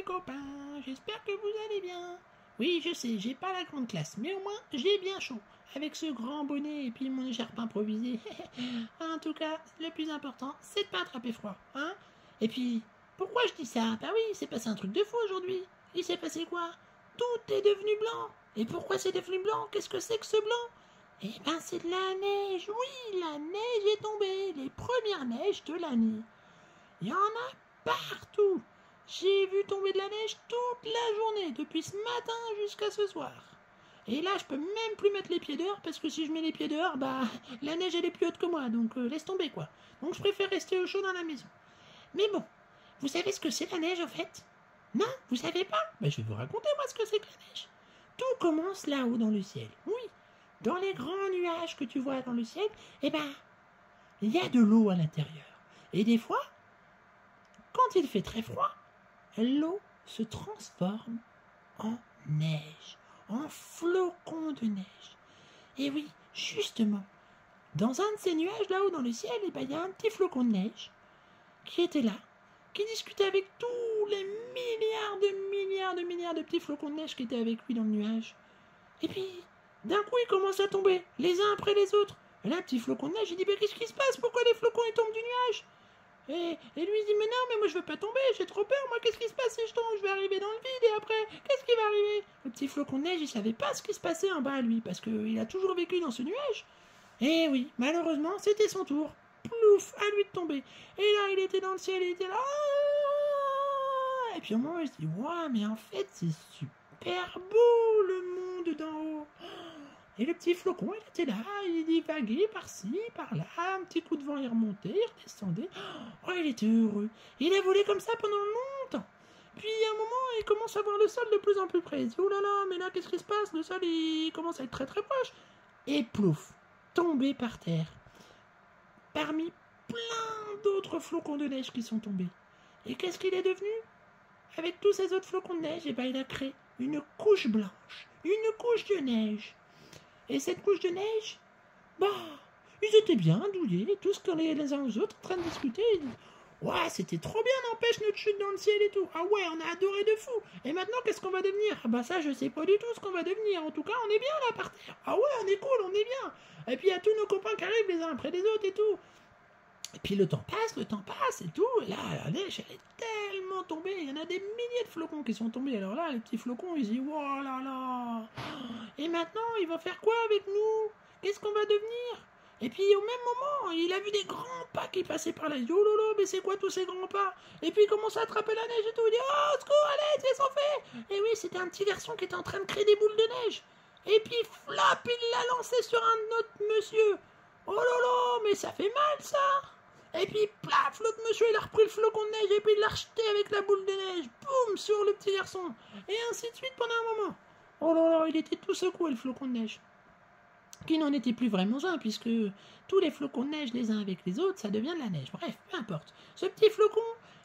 copains, j'espère que vous allez bien. Oui, je sais, j'ai pas la grande classe, mais au moins j'ai bien chaud, avec ce grand bonnet et puis mon écharpe improvisée. En tout cas, le plus important, c'est de pas attraper froid, hein. Et puis, pourquoi je dis ça? Bah oui, il s'est passé un truc de fou aujourd'hui. Il s'est passé quoi? Tout est devenu blanc. Et pourquoi c'est devenu blanc? Qu'est-ce que c'est que ce blanc? Eh ben, c'est de la neige. Oui, la neige est tombée. Les premières neiges de l'année. Il y en a partout. J'ai vu tomber de la neige toute la journée, depuis ce matin jusqu'à ce soir. Et là, je peux même plus mettre les pieds dehors, parce que si je mets les pieds dehors, bah, la neige, elle est plus haute que moi, donc laisse tomber, quoi. Donc je préfère rester au chaud dans la maison. Mais bon, vous savez ce que c'est la neige, en fait? Non, vous savez pas? Ben, je vais vous raconter, moi, ce que c'est que la neige. Tout commence là-haut dans le ciel. Oui, dans les grands nuages que tu vois dans le ciel, eh ben, il y a de l'eau à l'intérieur. Et des fois, quand il fait très froid, l'eau se transforme en neige, en flocons de neige. Et oui, justement, dans un de ces nuages là-haut dans le ciel, eh ben, il y a un petit flocon de neige qui était là, qui discutait avec tous les milliards de petits flocons de neige qui étaient avec lui dans le nuage. Et puis, d'un coup, ils commencent à tomber, les uns après les autres. Et là, un petit flocon de neige, il dit, mais qu'est-ce qui se passe? Pourquoi les flocons, ils tombent du nuage? Et lui, il dit, mais non, mais moi, je veux pas tomber, j'ai trop peur, moi, qu'est-ce qui se passe si je tombe? Je vais arriver dans le vide, et après, qu'est-ce qui va arriver? Le petit flocon de neige, il savait pas ce qui se passait en bas à lui, parce qu'il a toujours vécu dans ce nuage. Et oui, malheureusement, c'était son tour. Plouf, à lui de tomber. Et là, il était dans le ciel, il était là. Et puis au moment où il se dit, waouh, mais en fait, c'est super beau le monde d'en haut. Et le petit flocon, il était là, il divaguait par-ci, par-là, un petit coup de vent, il remontait, il redescendait. Oh, il était heureux. Il a volé comme ça pendant longtemps. Puis à un moment, il commence à voir le sol de plus en plus près. Il dit, oh là là, mais là, qu'est-ce qui se passe? Le sol, il commence à être très très proche. Et plouf, tombé par terre. Parmi plein d'autres flocons de neige qui sont tombés. Et qu'est-ce qu'il est devenu? Avec tous ces autres flocons de neige, eh ben, il a créé une couche blanche, une couche de neige. Et cette couche de neige, bah, ils étaient bien douillés, tous collés les uns aux autres, en train de discuter. Ouais, c'était trop bien, n'empêche, notre chute dans le ciel et tout. Ah ouais, on a adoré de fou. Et maintenant, qu'est-ce qu'on va devenir? Ah bah ça, je sais pas du tout ce qu'on va devenir. En tout cas, on est bien là par terre. Ah ouais, on est cool, on est bien. Et puis, il y a tous nos copains qui arrivent les uns après les autres et tout. Et puis le temps passe et tout. Et là, la neige, elle est tellement tombée. Il y en a des milliers de flocons qui sont tombés. Alors là, les petits flocons, ils disent, oh là là. Et maintenant, il va faire quoi avec nous? Qu'est-ce qu'on va devenir? Et puis au même moment, il a vu des grands pas qui passaient par là. Il dit, oh lolo, mais c'est quoi tous ces grands pas? Et puis il commence à attraper la neige et tout. Il dit, oh, au secours, allez, c'est son fait. Et oui, c'était un petit garçon qui était en train de créer des boules de neige. Et puis flap, il l'a lancé sur un autre monsieur. Oh lolo, mais ça fait mal ça. Et puis plaf, l'autre monsieur, il a repris le flocon de neige et puis il l'a rejeté avec la boule de neige. Boum, sur le petit garçon. Et ainsi de suite pendant un moment. Oh là là, il était tout secoué le flocon de neige. Qui n'en était plus vraiment un, puisque tous les flocons de neige les uns avec les autres, ça devient de la neige. Bref, peu importe. Ce petit flocon,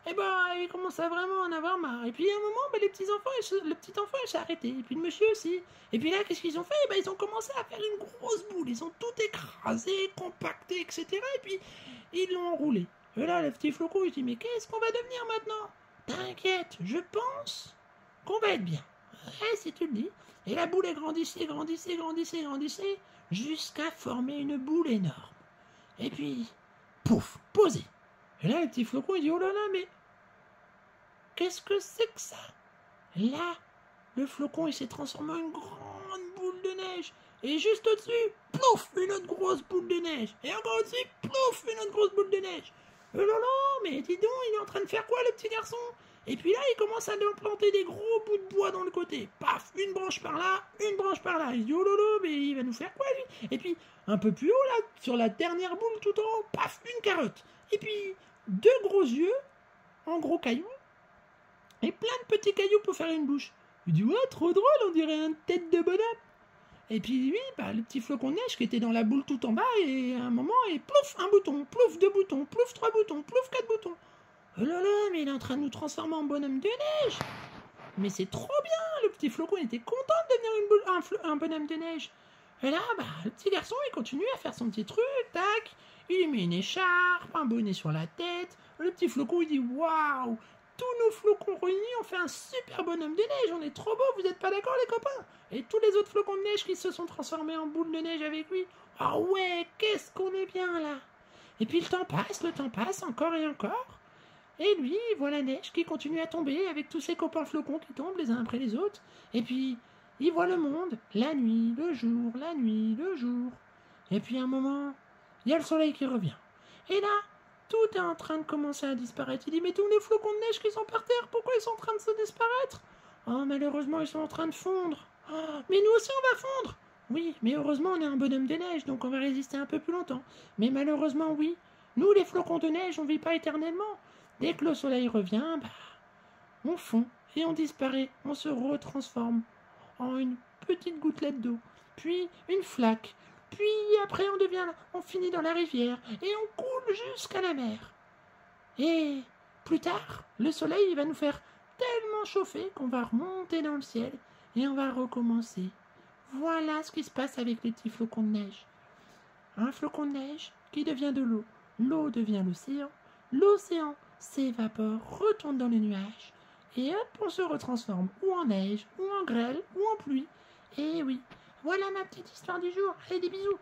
eh ben, il commence à vraiment en avoir marre. Et puis à un moment, ben, le petit enfant, il s'est arrêté. Et puis le monsieur aussi. Et puis là, qu'est-ce qu'ils ont fait? Eh ben, ils ont commencé à faire une grosse boule. Ils ont tout écrasé, compacté, etc. Et puis, ils l'ont enroulé. Et là, le petit flocon, il dit, mais qu'est-ce qu'on va devenir maintenant? T'inquiète, je pense qu'on va être bien. Ouais, si tu le dis. Et la boule est grandissée, jusqu'à former une boule énorme. Et puis, pouf, posé. Et là, le petit flocon, il dit, oh là là, mais qu'est-ce que c'est que ça? Là, le flocon, il s'est transformé en une grande boule de neige. Et juste au-dessus, plouf, une autre grosse boule de neige. Et encore au-dessus, plouf, une autre grosse boule de neige. Oh là là, mais dis donc, il est en train de faire quoi, le petit garçon? Et puis là, il commence à lui planter des gros bouts de bois dans le côté. Paf, une branche par là, une branche par là. Il dit, oh lolo, mais il va nous faire quoi, lui? Et puis, un peu plus haut, là, sur la dernière boule tout en haut, paf, une carotte. Et puis, deux gros yeux, en gros cailloux, et plein de petits cailloux pour faire une bouche. Il dit, ouais, trop drôle, on dirait une tête de bonhomme. Et puis lui, bah, le petit flocon de neige qui était dans la boule tout en bas, et à un moment, et plouf, un bouton, plouf, deux boutons, plouf, trois boutons, plouf, quatre boutons. Oh là là, mais il est en train de nous transformer en bonhomme de neige. Mais c'est trop bien, le petit flocon était content de devenir un bonhomme de neige. Et là, bah, le petit garçon, il continue à faire son petit truc, tac. Il lui met une écharpe, un bonnet sur la tête. Le petit flocon, il dit, waouh, tous nos flocons réunis, on fait un super bonhomme de neige. On est trop beau, vous êtes pas d'accord les copains? Et tous les autres flocons de neige qui se sont transformés en boules de neige avec lui. Ah ouais, qu'est-ce qu'on est bien là! Et puis le temps passe encore et encore. Et lui, il voit la neige qui continue à tomber avec tous ses copains flocons qui tombent les uns après les autres. Et puis, il voit le monde, la nuit, le jour, la nuit, le jour. Et puis à un moment, il y a le soleil qui revient. Et là, tout est en train de commencer à disparaître. Il dit, mais tous les flocons de neige qui sont par terre, pourquoi ils sont en train de se disparaître? Oh, malheureusement, ils sont en train de fondre. Oh, mais nous aussi, on va fondre. Oui, mais heureusement, on est un bonhomme de neige, donc on va résister un peu plus longtemps. Mais malheureusement, oui, nous, les flocons de neige, on ne vit pas éternellement. Dès que le soleil revient, on fond et on disparaît. On se retransforme en une petite gouttelette d'eau, puis une flaque, puis après on finit dans la rivière et on coule jusqu'à la mer. Et plus tard, le soleil va nous faire tellement chauffer qu'on va remonter dans le ciel et on va recommencer. Voilà ce qui se passe avec les petits flocons de neige. Un flocon de neige qui devient de l'eau. L'eau devient l'océan. L'océan s'évapore, retourne dans les nuages. Et hop, on se retransforme ou en neige, ou en grêle, ou en pluie. Et oui, voilà ma petite histoire du jour. Allez, des bisous.